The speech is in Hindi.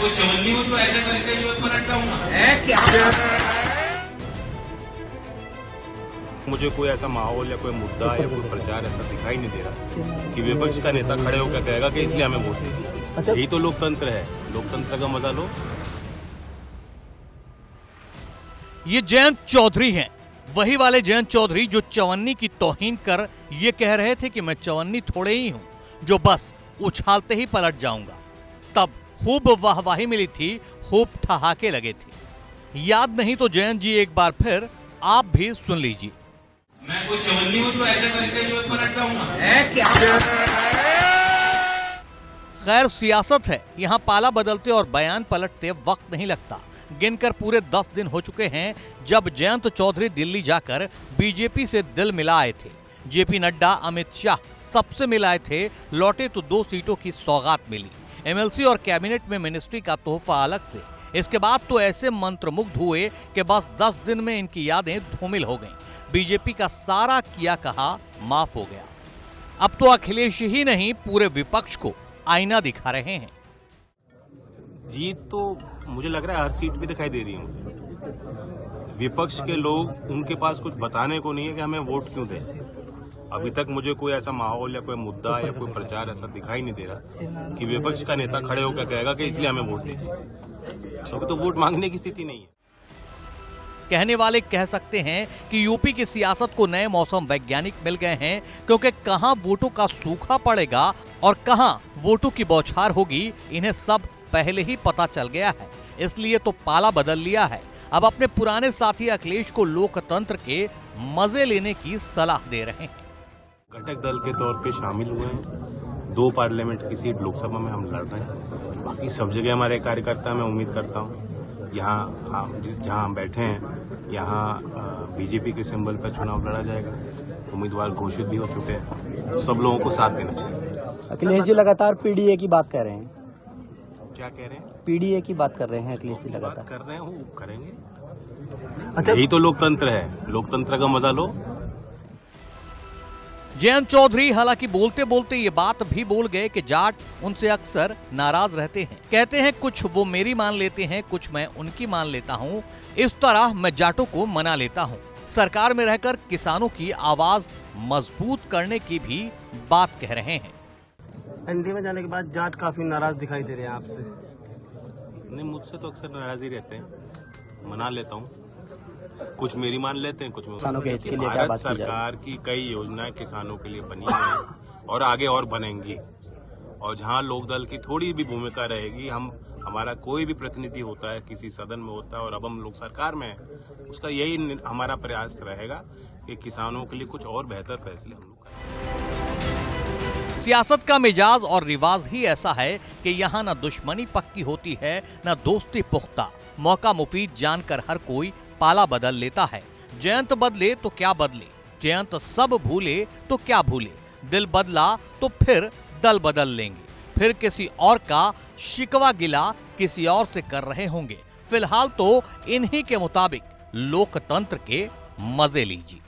कोई चवन्नी हूँ जो ऐसे करके जो पलट जाऊंगा। मुझे कोई ऐसा माहौल या कोई मुद्दा या कोई प्रचार ऐसा दिखाई नहीं दे रहा कि विपक्ष का नेता खड़े होकर कहेगा कि इसलिए हमें वोट दीजिए। यही तो लोकतंत्र है, लोकतंत्र का मजा लो। ये जयंत चौधरी हैं, वही वाले जयंत चौधरी जो चवन्नी की तौहीन कर ये कह रहे थे कि मैं चवन्नी थोड़े ही हूं जो बस उछालते ही पलट जाऊंगा। तब खूब वाहवाही मिली थी, खूब ठहाके लगे थे। याद नहीं तो जयंत जी एक बार फिर आप भी सुन लीजिए। मैं कोई चवन्नी हूँ जो ऐसे करके जो पलट जाऊंगा। खैर सियासत है, यहाँ पाला बदलते और बयान पलटते वक्त नहीं लगता। गिनकर पूरे 10 दिन हो चुके हैं जब जयंत चौधरी दिल्ली जाकर बीजेपी से दिल मिलाए थे। जेपी नड्डा, अमित शाह सबसे मिलाए थे, लौटे तो 2 सीटों की सौगात मिली। एमएलसी और कैबिनेट में मिनिस्ट्री का तोहफा अलग से। इसके बाद तो ऐसे मंत्रमुग्ध हुए कि बस 10 दिन में इनकी यादें धूमिल हो गईं। बीजेपी का सारा किया कहा माफ हो गया। अब तो अखिलेश ही नहीं पूरे विपक्ष को आईना दिखा रहे हैं। जीत तो मुझे लग रहा है हर सीट पे दिखाई दे रही है मुझे। विपक्ष के लोग, उनके पास कुछ बताने को नहीं है कि हमें वोट क्यों दें। अभी तक मुझे कोई ऐसा माहौल या कोई मुद्दा या कोई प्रचार ऐसा दिखाई नहीं दे रहा कि विपक्ष का नेता खड़े होकर कहेगा कि इसलिए हमें वोट दीजिए। तो वोट मांगने की स्थिति नहीं है। कहने वाले कह सकते हैं कि यूपी की सियासत को नए मौसम वैज्ञानिक मिल गए हैं, क्योंकि कहां वोटों का सूखा पड़ेगा और कहां वोटों की बौछार होगी, इन्हें सब पहले ही पता चल गया है। इसलिए तो पाला बदल लिया है। अब अपने पुराने साथी अखिलेश को लोकतंत्र के मजे लेने की सलाह दे रहे हैं। घटक दल के तौर पे शामिल हुए हैं। 2 पार्लियामेंट की सीट लोकसभा में हम लड़ रहे हैं। बाकी सब जगह हमारे कार्यकर्ता, मैं उम्मीद करता हूँ यहाँ जहाँ हम बैठे हैं यहाँ बीजेपी के सिंबल पर चुनाव लड़ा जाएगा। उम्मीदवार घोषित भी हो चुके हैं। सब लोगों को साथ देना चाहिए। अखिलेश जी लगातार पीडीए की बात कर रहे हैं। क्या कह रहे हैं? पीडीए की बात कर रहे हैं अखिलेश जी लगातार। कर रहे हैं, वो करेंगे। अच्छा, यही तो लोकतंत्र है, लोकतंत्र का मजा लो। जयंत चौधरी हालांकि बोलते बोलते ये बात भी बोल गए कि जाट उनसे अक्सर नाराज रहते हैं। कहते हैं कुछ वो मेरी मान लेते हैं, कुछ मैं उनकी मान लेता हूं। इस तरह मैं जाटों को मना लेता हूं। सरकार में रहकर किसानों की आवाज मजबूत करने की भी बात कह रहे हैं। एनडीए में जाने के बाद जाट काफी नाराज दिखाई दे रहे हैं आपसे। नहीं, मुझसे तो अक्सर नाराज ही रहते हैं। मना लेता हूँ। कुछ मेरी मान लेते हैं, कुछ किसानों के हित के लिए क्या भारत बात की जाए? सरकार की कई योजनाएं किसानों के लिए बनी हैं और आगे और बनेंगी। और जहां लोकदल की थोड़ी भी भूमिका रहेगी, हमारा कोई भी प्रतिनिधि होता है, किसी सदन में होता है और अब हम लोग सरकार में हैं, उसका यही हमारा प्रयास रहेगा कि किसानों के लिए कुछ और बेहतर फैसले हम लोग करें। सियासत का मिजाज और रिवाज ही ऐसा है कि यहाँ न दुश्मनी पक्की होती है, न दोस्ती पुख्ता। मौका मुफीद जानकर हर कोई पाला बदल लेता है। जयंत बदले तो क्या बदले, जयंत सब भूले तो क्या भूले। दिल बदला तो फिर दल बदल लेंगे, फिर किसी और का शिकवा गिला किसी और से कर रहे होंगे। फिलहाल तो इन्हीं के मुताबिक लोकतंत्र के मजे लीजिए।